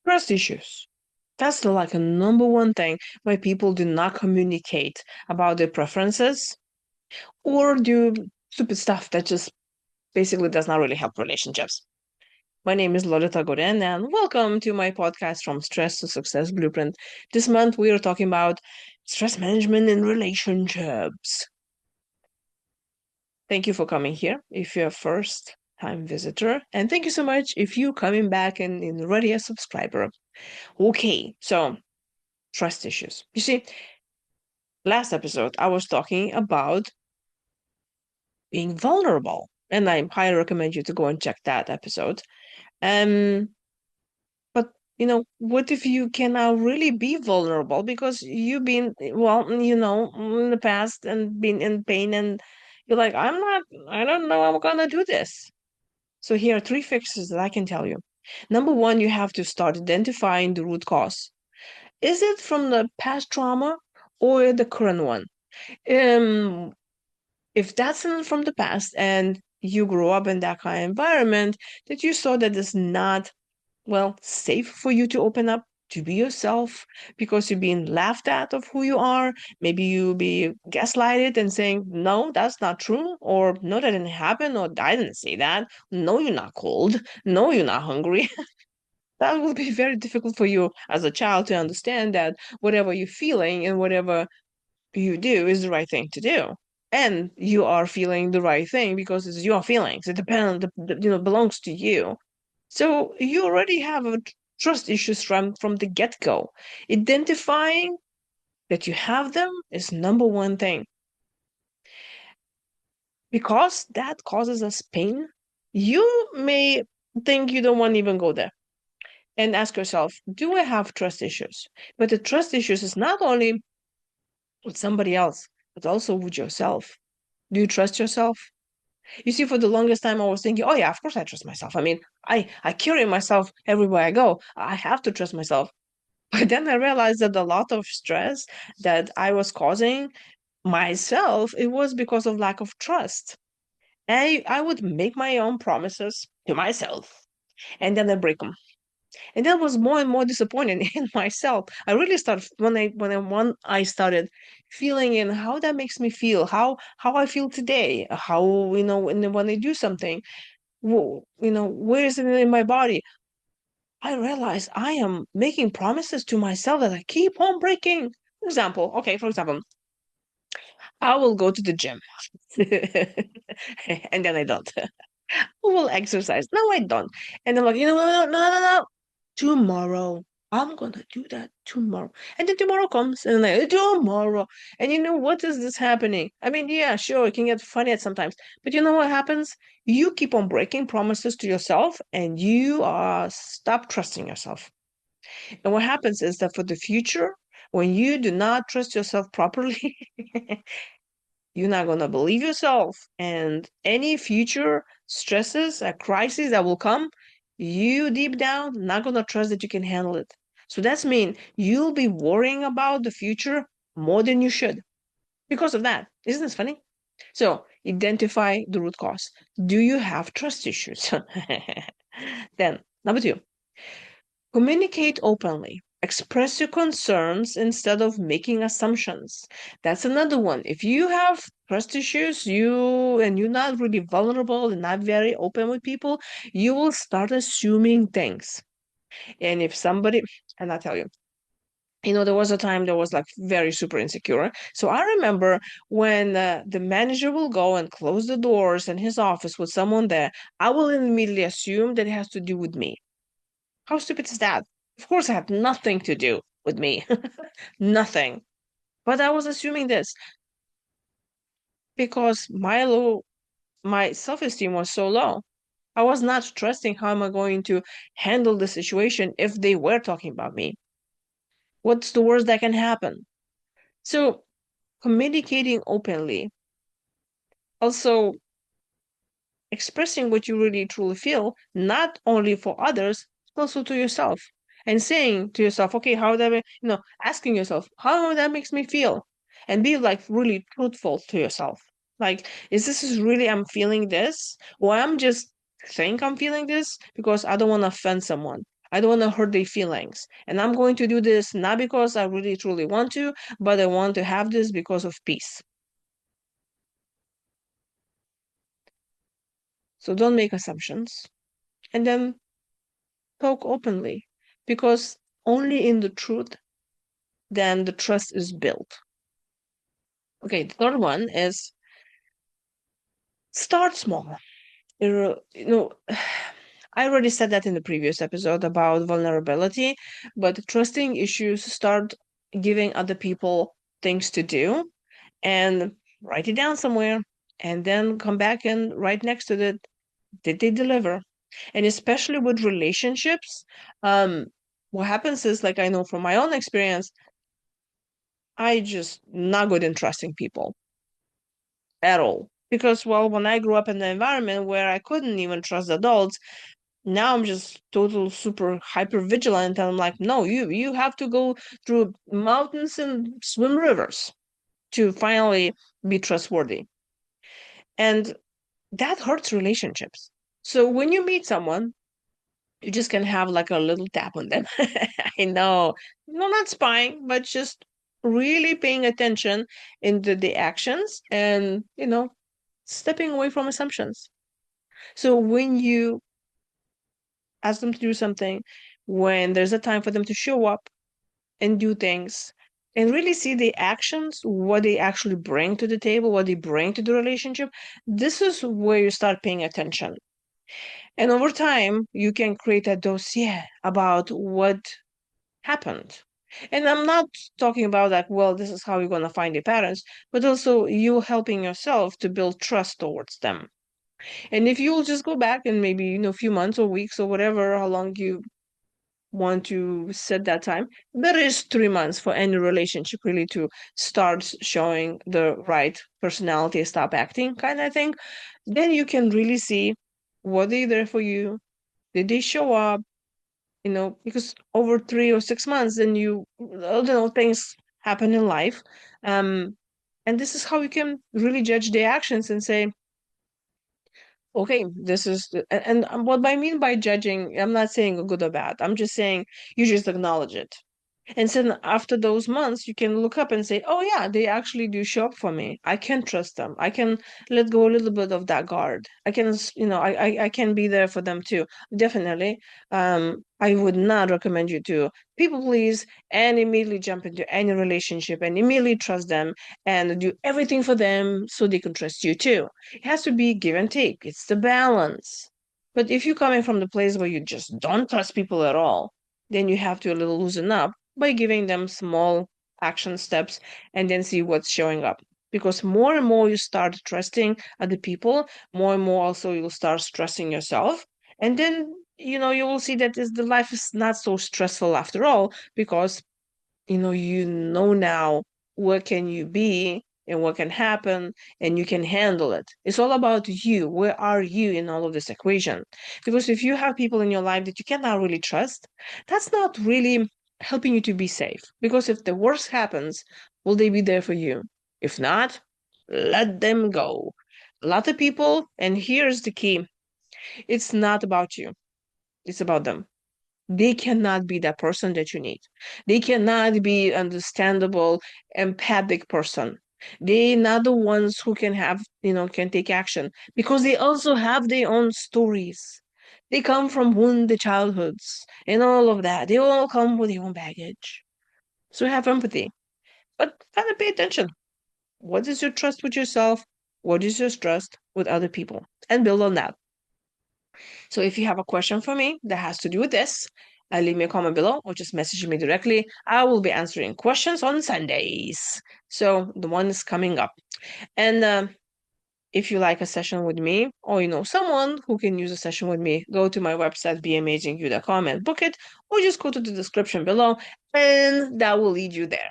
Trust issues. That's like a number one thing why people do not communicate about their preferences or do stupid stuff that just basically does not really help relationships. My name is Lolita Guarin, and welcome to my podcast From Stress to Success Blueprint. This month we are talking about stress management in relationships. Thank you for coming here if you're a first time visitor, and thank you so much if you're coming back and already a subscriber. Okay, so trust issues. You see, last episode I was talking about being vulnerable, and I highly recommend you to go and check that episode. Um, but what if you cannot really be vulnerable because you've been, well, in the past and been in pain, and you're like, I don't know I'm gonna do this. So here are three fixes that I can tell you. Number one, you have to start identifying the root cause. Is it from the past trauma or the current one? Um, if that's from the past and you grew up in that kind of environment that you saw that is not, well, safe for you to open up to be yourself because you're being laughed at of who you are, maybe you be gaslighted and saying, no, that's not true, or no, that didn't happen, or I didn't say that, no, you're not cold, no, you're not hungry. That will be very difficult for you as a child to understand that whatever you're feeling and whatever you do is the right thing to do. And you are feeling the right thing because it's your feelings. It depends, belongs to you. So you already have a trust issues from the get-go. Identifying that you have them is number one thing. Because that causes us pain, you may think you don't want to even go there and ask yourself, do I have trust issues? But the trust issues is not only with somebody else, but also with yourself. Do you trust yourself? You see, for the longest time, I was thinking, oh, yeah, of course I trust myself. I mean, I carry myself everywhere I go. I have to trust myself. But then I realized that a lot of stress that I was causing myself, it was because of lack of trust. I would make my own promises to myself and then I break them. And that was more and more disappointing in myself. I really started when I started feeling in how that makes me feel, how I feel today, how when I do something, where is it in my body? I realize I am making promises to myself that I keep on breaking. For example, I will go to the gym and then I don't. I will exercise. No, I don't. And I'm like, no. Tomorrow. I'm gonna do that tomorrow. And then tomorrow comes and I'm like, tomorrow. And what is this happening? I mean, yeah, sure, it can get funny at sometimes. But you know what happens? You keep on breaking promises to yourself and you stop trusting yourself. And what happens is that for the future, when you do not trust yourself properly, you're not going to believe yourself. And any future stresses, a crisis that will come, you deep down not going to trust that you can handle it. So that's mean you'll be worrying about the future more than you should because of that. Isn't this funny? So identify the root cause. Do you have trust issues? Then, number two, communicate openly. Express your concerns instead of making assumptions. That's another one. If you have trust issues, you're not really vulnerable and not very open with people, you will start assuming things. And if somebody, and I tell you, there was a time that was like very super insecure. So I remember when the manager will go and close the doors in his office with someone there, I will immediately assume that it has to do with me. How stupid is that? Of course, it had nothing to do with me. Nothing. But I was assuming this because my self-esteem was so low. I was not trusting how am I going to handle the situation if they were talking about me. What's the worst that can happen? So communicating openly, also expressing what you really truly feel, not only for others, but also to yourself. And saying to yourself, okay, how that, asking yourself, how that makes me feel. And be like really truthful to yourself. Like, is really I'm feeling this? Or I'm just think I'm feeling this because I don't want to offend someone. I don't want to hurt their feelings. And I'm going to do this not because I really truly want to, but I want to have this because of peace. So don't make assumptions. And then talk openly, because only in the truth then the trust is built. Okay, the third one is start small. You know, I already said that in the previous episode about vulnerability, but trusting issues start giving other people things to do and write it down somewhere and then come back and right next to it, did they deliver? And especially with relationships, what happens is, like, I know from my own experience, I just not good in trusting people at all. Because, well, when I grew up in the environment where I couldn't even trust adults, now I'm just total super hyper vigilant, and I'm like, no, you have to go through mountains and swim rivers to finally be trustworthy. And that hurts relationships. So when you meet someone, you just can have like a little tap on them. I know, no, not spying, but just really paying attention into the actions and, stepping away from assumptions. So when you ask them to do something, when there's a time for them to show up and do things and really see the actions, what they actually bring to the table, what they bring to the relationship, this is where you start paying attention. And over time, you can create a dossier about what happened. And I'm not talking about like, well, this is how you're going to find the patterns, but also you helping yourself to build trust towards them. And if you'll just go back and maybe, a few months or weeks or whatever, how long you want to set that time, there is 3 months for any relationship really to start showing the right personality, stop acting kind of thing. Then you can really see, were they there for you? Did they show up? Because over 3 or 6 months, then things happen in life. And this is how you can really judge their actions and say, okay, this is, and what I mean by judging, I'm not saying good or bad. I'm just saying you just acknowledge it. And then after those months, you can look up and say, oh, yeah, they actually do show up for me. I can trust them. I can let go a little bit of that guard. I can, I can be there for them too. Definitely. I would not recommend you to people please and immediately jump into any relationship and immediately trust them and do everything for them so they can trust you too. It has to be give and take. It's the balance. But if you're coming from the place where you just don't trust people at all, then you have to a little loosen up by giving them small action steps and then see what's showing up. Because more and more you start trusting other people, more and more also you'll start stressing yourself. And then, you will see that the life is not so stressful after all, because you know now what can you be and what can happen, and you can handle it. It's all about you. Where are you in all of this equation? Because if you have people in your life that you cannot really trust, that's not really helping you to be safe. Because if the worst happens, will they be there for you? If not, let them go. A lot of people, and here's the key, it's not about you, it's about them. They cannot be that person that you need. They cannot be understandable, empathic person. They not the ones who can take action, because they also have their own stories. They come from wounded childhoods and all of that. They all come with their own baggage. So have empathy, but kind of pay attention. What is your trust with yourself? What is your trust with other people? And build on that. So if you have a question for me that has to do with this, leave me a comment below or just message me directly. I will be answering questions on Sundays. So the one is coming up. And if you like a session with me, or you know someone who can use a session with me, go to my website, beamazingyou.com, and book it, or just go to the description below, and that will lead you there.